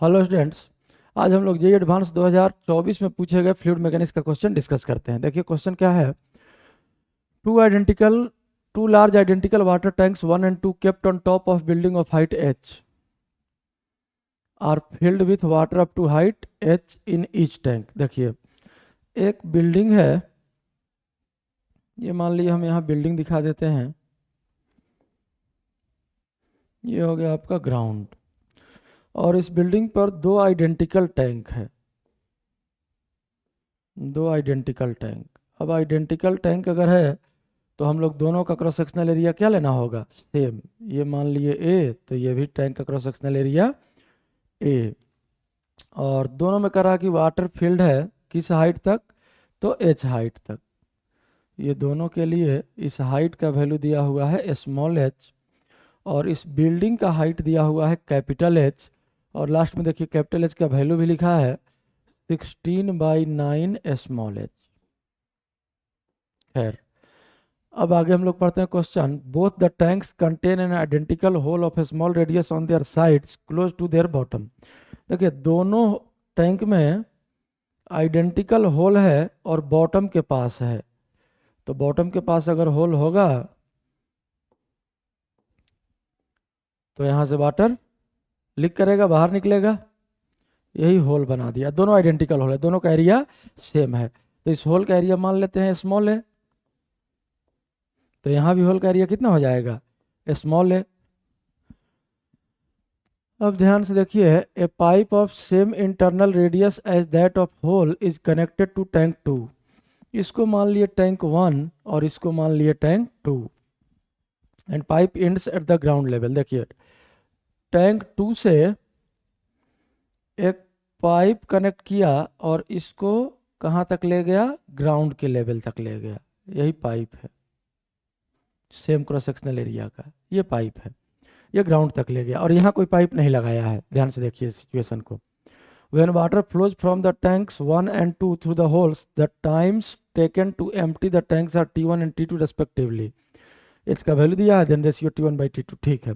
Hello students. आज हम लोग जेईई एडवांस 2024 में पूछे गए फ्लूइड मैकेनिक्स का क्वेश्चन डिस्कस करते हैं। देखिए क्वेश्चन क्या है। Two large identical water tanks 1 and 2 kept on top of building of height h are filled with water up to height h in each tank। देखिए एक बिल्डिंग है, ये मान लीजिए हम यहाँ बिल्डिंग दिखा देते हैं। ये हो गया आपका ग्राउंड, और इस बिल्डिंग पर दो आइडेंटिकल टैंक है, दो आइडेंटिकल टैंक। अब आइडेंटिकल टैंक अगर है तो हम लोग दोनों का क्रॉस सेक्शनल एरिया क्या लेना होगा, सेम। ये मान लिए ए, तो ये भी टैंक का क्रॉस सेक्शनल एरिया ए। और दोनों में करा कि वाटर फील्ड है किस हाइट तक, तो एच हाइट तक। ये दोनों के लिए इस हाइट का वैल्यू दिया हुआ है स्मॉल एच, और इस बिल्डिंग का हाइट दिया हुआ है कैपिटल एच। और लास्ट में देखिए कैपिटल एच का वैल्यू भी लिखा है 16/9 स्मॉल एच। खैर, अब आगे हम लोग पढ़ते हैं question. Both the tanks contain an identical hole of a small radius on their sides close to their bottom. देखिए दोनों टैंक में आइडेंटिकल होल है और बॉटम के पास है। तो बॉटम के पास अगर होल होगा तो यहां से वाटर लीक करेगा, बाहर निकलेगा। यही होल बना दिया। दोनों आइडेंटिकल होल है, दोनों का एरिया सेम है, तो इस होल का एरिया मान लेते हैं स्मॉल है। तो यहां भी होल का एरिया कितना हो जाएगा, स्मॉल है। अब ध्यान से देखिए, a pipe of same internal radius as that of hole is connected to tank 2। इसको मान लिए टैंक 1 और इसको मान लिए tank 2, and pipe ends at the ground level. देखिए टैंक 2 से एक पाइप कनेक्ट किया और इसको कहाँ तक ले गया, ग्राउंड के लेवल तक ले गया। यही पाइप है, सेम क्रॉस सेक्शनल एरिया का ये पाइप है, ये ग्राउंड तक ले गया। और यहाँ कोई पाइप नहीं लगाया है। ध्यान से देखिए सिचुएशन को। When water flows from the tanks 1 and 2 through the holes, the times taken to empty the tanks are T1 and T2 respectively। इसका वैल्यू दिया है, देन रेशियो T1/T2। ठीक है,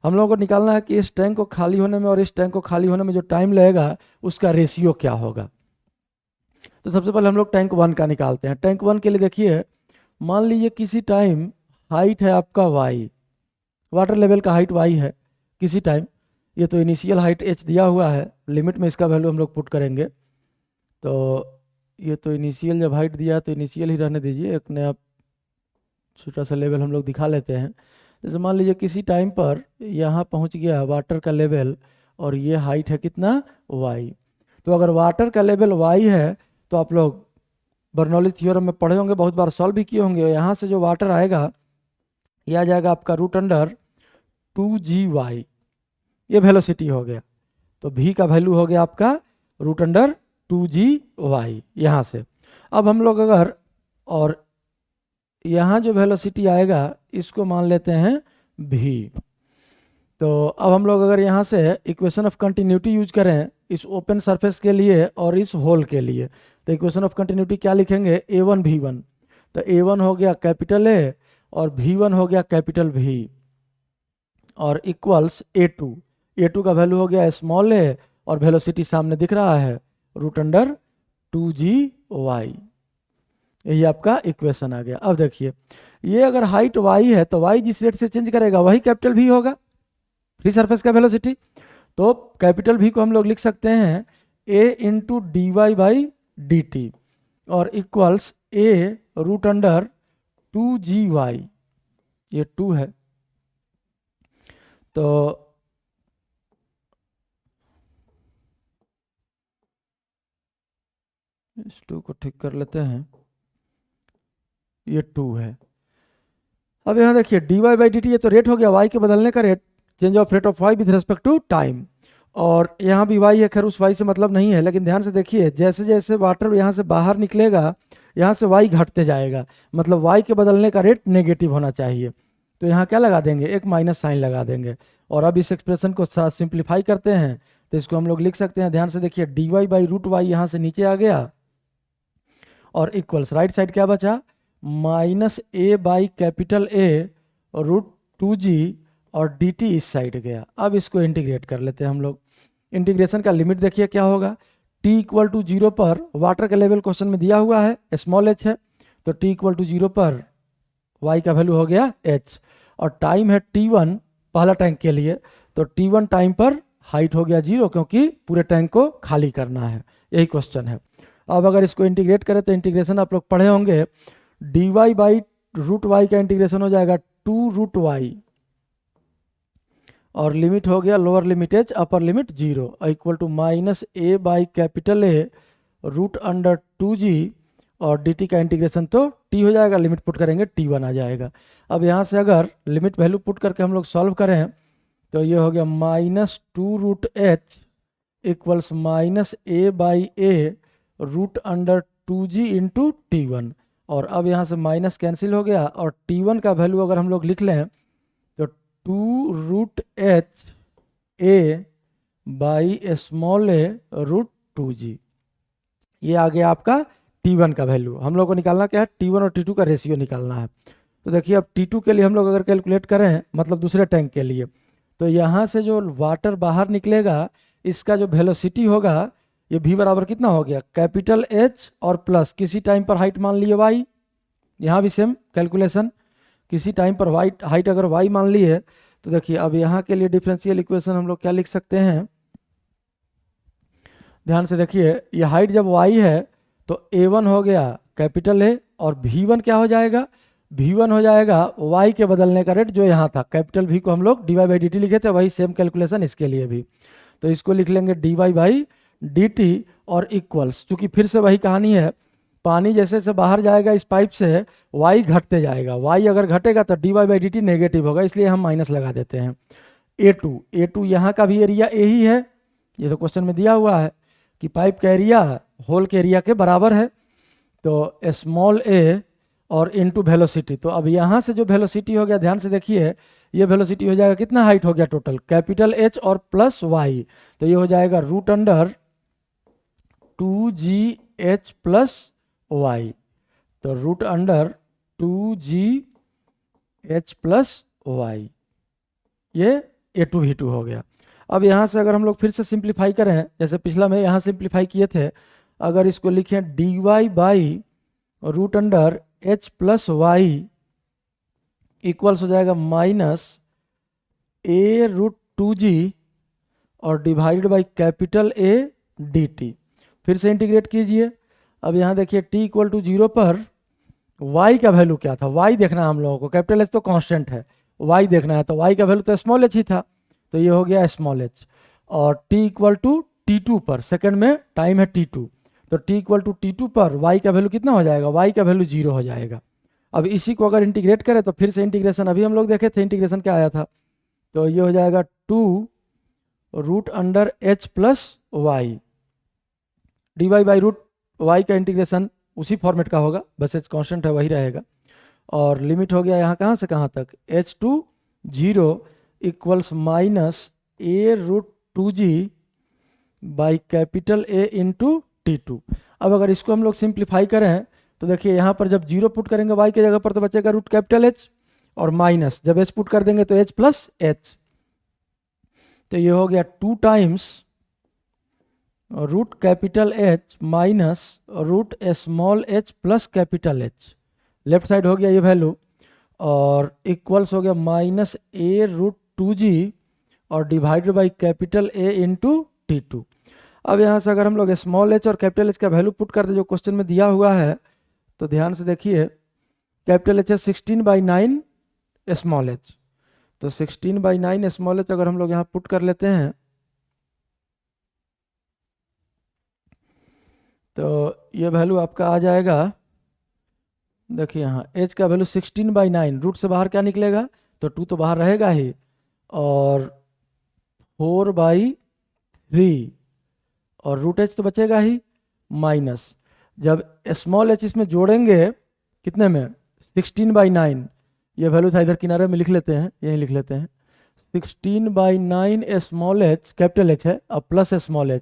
हम लोगों को निकालना है कि इस टैंक को खाली होने में और इस टैंक को खाली होने में जो टाइम लगेगा उसका रेशियो क्या होगा। तो सबसे पहले हम लोग टैंक 1 का निकालते हैं। टैंक 1 के लिए देखिए, मान लीजिए किसी टाइम हाइट है आपका y, वाटर लेवल का हाइट y है किसी टाइम। ये तो इनिशियल हाइट h दिया हुआ है, लिमिट में इसका वैल्यू हम लोग पुट करेंगे। तो ये तो इनिशियल जब हाइट दिया है तो इनिशियल ही रहने दीजिए, एक नया छोटा सा लेवल हम लोग दिखा लेते हैं। जैसे मान लीजिए किसी टाइम पर यहाँ पहुँच गया वाटर का लेवल, और ये हाइट है कितना, y। तो अगर वाटर का लेवल y है तो आप लोग बर्नौली थ्योरम में पढ़े होंगे, बहुत बार सॉल्व भी किए होंगे। यहाँ से जो वाटर आएगा यह आ जाएगा आपका √2gy, ये वेलोसिटी हो गया। तो v का वैल्यू हो गया आपका √2gy यहाँ से। अब हम लोग अगर, और यहाँ जो वेलोसिटी आएगा इसको मान लेते हैं v। तो अब हम लोग अगर यहाँ से इक्वेशन ऑफ कंटिन्यूटी यूज करें इस ओपन सरफेस के लिए और इस होल के लिए, तो इक्वेशन ऑफ कंटिन्यूटी क्या लिखेंगे, a1 v1। तो a1 हो गया कैपिटल A और v1 हो गया कैपिटल V, और इक्वल्स a2 का वैल्यू हो गया स्मॉल a, और वेलोसिटी सामने दिख रहा है √2gy। यही आपका इक्वेशन आ गया। अब देखिए, ये अगर हाइट y है तो y जिस रेट से चेंज करेगा वही कैपिटल V होगा, फ्री सरफेस का वेलोसिटी। तो कैपिटल V को हम लोग लिख सकते हैं a इंटू dy/dt, और इक्वल्स a √2gy। ये 2 है, तो इस 2 को ठीक कर लेते हैं, ये 2 है। अब यहाँ देखिए dy/dt, ये तो रेट हो गया y के बदलने का rate, change of rate of y with respect to time. और यहाँ भी y है, खैर उस y से मतलब नहीं है, लेकिन ध्यान से देखिए जैसे जैसे वाटर यहाँ से बाहर निकलेगा यहाँ से y घटते जाएगा, मतलब y के बदलने का रेट नेगेटिव होना चाहिए। तो यहाँ क्या लगा देंगे, एक माइनस साइन लगा देंगे। और अब इस एक्सप्रेशन को सिंप्लीफाई करते हैं तो इसको हम लोग लिख सकते हैं, ध्यान से देखिए dy/√y यहाँ से नीचे आ गया, और इक्वल्स राइट साइड क्या बचा, -a/A √2g, और dt इस साइड गया। अब इसको इंटीग्रेट कर लेते हैं हम लोग। इंटीग्रेशन का लिमिट देखिए क्या होगा, t इक्वल टू 0 पर वाटर का लेवल क्वेश्चन में दिया हुआ है, स्मॉल h है, तो t इक्वल टू 0 पर y का वैल्यू हो गया h, और टाइम है t1 पहला टैंक के लिए, तो t1 टाइम पर हाइट हो गया 0, क्योंकि पूरे टैंक को खाली करना है, यही क्वेश्चन है। अब अगर इसको इंटीग्रेट करें तो इंटीग्रेशन आप लोग पढ़े होंगे, dy बाई रूट वाई का इंटीग्रेशन हो जाएगा 2 रूट वाई, और लिमिट हो गया lower limit h upper limit 0 equal to minus a by capital A root under 2g, और dt का इंटीग्रेशन तो t हो जाएगा, लिमिट पुट करेंगे t1 आ जाएगा। अब यहाँ से अगर लिमिट वैल्यू पुट करके हम लोग सॉल्व करें तो ये हो गया minus 2 root h equals minus a by a root under 2g into t1, और अब यहाँ से माइनस कैंसिल हो गया, और t1 का वैल्यू अगर हम लोग लिख लें तो 2 root h a by small a root 2g, ये आ गया आपका t1 का वैल्यू। हम लोग को निकालना क्या है, t1 और t2 का रेशियो निकालना है। तो देखिए अब t2 के लिए हम लोग अगर कैलकुलेट करें, मतलब दूसरे टैंक के लिए, तो यहाँ से जो वाटर बाहर निकलेगा इसका जो वेलोसिटी होगा, ये v बराबर कितना हो गया, कैपिटल H और प्लस किसी टाइम पर हाइट मान लिए y, यहाँ भी सेम कैलकुलेशन, किसी टाइम पर हाइट अगर y मान ली है, तो देखिए अब यहाँ के लिए डिफरेंशियल इक्वेशन हम लोग क्या लिख सकते हैं, ध्यान से देखिए, ये हाइट जब y है तो a1 हो गया कैपिटल A, और v1 क्या हो जाएगा, v1 हो जाएगा y के बदलने का रेट जो यहाँ था, कैपिटल V को हम लोग dy बाई dt लिखे थे, वही सेम कैलकुलेशन इसके लिए भी, तो इसको लिख लेंगे dy बाई dt, और इक्वल्स, चूंकि फिर से वही कहानी है, पानी जैसे जैसे बाहर जाएगा इस पाइप से y घटते जाएगा, y अगर घटेगा तो dy बाई dt नेगेटिव होगा, इसलिए हम माइनस लगा देते हैं। a2 यहाँ का भी एरिया a ही है, ये तो क्वेश्चन में दिया हुआ है कि पाइप का एरिया होल के एरिया के बराबर है, तो स्मॉल a और इनटू वेलोसिटी, तो अब यहाँ से जो वेलोसिटी हो गया, ध्यान से देखिए, ये वेलोसिटी हो जाएगा कितना, हाइट हो गया टोटल कैपिटल H और प्लस y, तो ये हो जाएगा root under 2gh plus y, तो root under 2gh plus y, ये a2 v2 हो गया। अब यहाँ से अगर हम लोग फिर से सिंप्लीफाई करें, जैसे पिछला में यहाँ सिंप्लीफाई किए थे, अगर इसको लिखें dy by root under h plus y equals हो जाएगा माइनस a रूट 2g और divided by capital A dt, फिर से इंटीग्रेट कीजिए। अब यहाँ देखिए t इक्वल टू 0 पर y का वैल्यू क्या था, y देखना है हम लोगों को, कैपिटल H तो कांस्टेंट है, y देखना है, तो y का वैल्यू तो स्मॉल h ही था, तो ये हो गया स्मॉल h, और t इक्वल टू t2 पर, सेकंड में टाइम है t2, तो t इक्वल टू t2 पर y का वैल्यू कितना हो जाएगा, y का वैल्यू 0 हो जाएगा। अब इसी को अगर इंटीग्रेट करें तो फिर से इंटीग्रेशन, अभी हम लोग देखे थे इंटीग्रेशन क्या आया था, तो ये हो जाएगा 2 root under h plus y, d y by root y का इंटीग्रेशन उसी फॉर्मेट का होगा, बस h कांस्टेंट है वही रहेगा, और लिमिट हो गया यहाँ कहाँ से कहाँ तक, h to 0 equals minus a root 2g by capital A into t2। अब अगर इसको हम लोग सिंप्लीफाई करें तो देखिए यहाँ पर जब 0 पुट करेंगे y के जगह पर तो बचेगा रूट कैपिटल H, और माइनस जब h पुट कर देंगे तो h प्लस h, तो ये हो गया 2 times root capital H minus root small h plus capital H, left side हो गया ये वैल्यू, और इक्वल्स हो गया माइनस a रूट 2g और divided by capital A into t2। अब यहाँ से अगर हम लोग स्मॉल h और कैपिटल H का वैल्यू पुट कर दे जो क्वेश्चन में दिया हुआ है, तो ध्यान से देखिए, कैपिटल H है 16/9 स्मॉल h, तो 16/9 स्मॉल h अगर हम लोग यहाँ पुट कर लेते हैं तो ये वैल्यू आपका आ जाएगा, देखिए यहाँ h का वैल्यू 16/9, रूट से बाहर क्या निकलेगा, तो 2 तो बाहर रहेगा ही, और 4/3, और रूट h तो बचेगा ही माइनस, जब स्मॉल h इसमें जोड़ेंगे कितने में 16/9, ये वैल्यू था इधर किनारे में लिख लेते हैं, यही लिख लेते हैं, 16/9 स्मॉल h कैपिटल H है और प्लस स्मॉल h,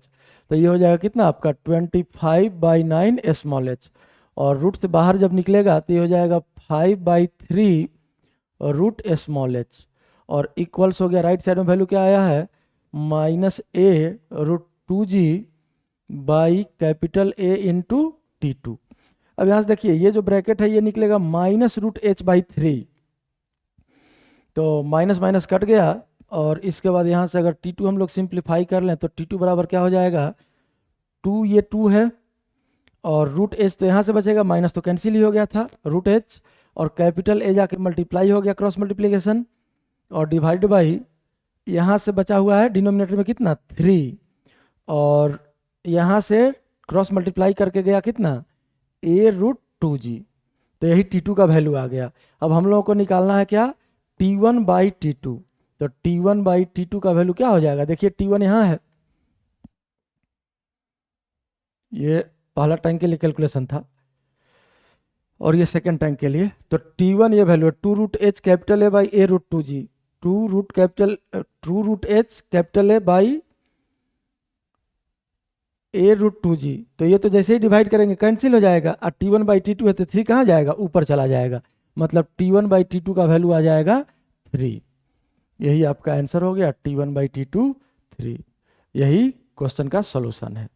तो ये हो जाएगा कितना आपका 25/9 स्मॉल h, और रूट से बाहर जब निकलेगा तो ये हो जाएगा 5/3 रूट स्मॉल h, और इक्वल्स हो गया, राइट साइड में वैल्यू क्या आया है minus a root 2g by capital A into T2। अब यहाँ से देखिए ये जो ब्रैकेट है ये निकलेगा माइनस रूट एच बाई 3, तो माइनस माइनस कट गया, और इसके बाद यहाँ से अगर T2 हम लोग सिंप्लीफाई कर लें तो T2 बराबर क्या हो जाएगा, 2 ये 2 है, और रूट एच तो यहाँ से बचेगा, माइनस तो कैंसिल ही हो गया था, रूट एच और कैपिटल ए जाके मल्टीप्लाई हो गया क्रॉस मल्टीप्लीकेशन, और डिवाइड बाई यहाँ से बचा हुआ है डिनोमिनेटर में कितना 3, और यहाँ से क्रॉस मल्टीप्लाई करके गया कितना ए रूट 2g, तो यही T2 का वैल्यू आ गया। अब हम लोगों को निकालना है क्या, T1 बाई T2, तो T1 बाई T2 का वैल्यू क्या हो जाएगा, देखिए T1 यहाँ है, ये पहला टैंक के लिए कैलकुलेशन था और ये सेकंड टैंक के लिए, तो T1 ये वैल्यू है 2 root h capital A by a root 2g, 2 root h capital A by a root 2g, तो ये तो जैसे ही डिवाइड करेंगे कैंसिल हो जाएगा, और T1 बाई T2 है तो 3 कहाँ जाएगा, ऊपर चला जाएगा, मतलब T1 बाई T2 का वैल्यू आ जाएगा 3। यही आपका आंसर हो गया, T1 बाई T2 3। यही क्वेश्चन का सॉल्यूशन है।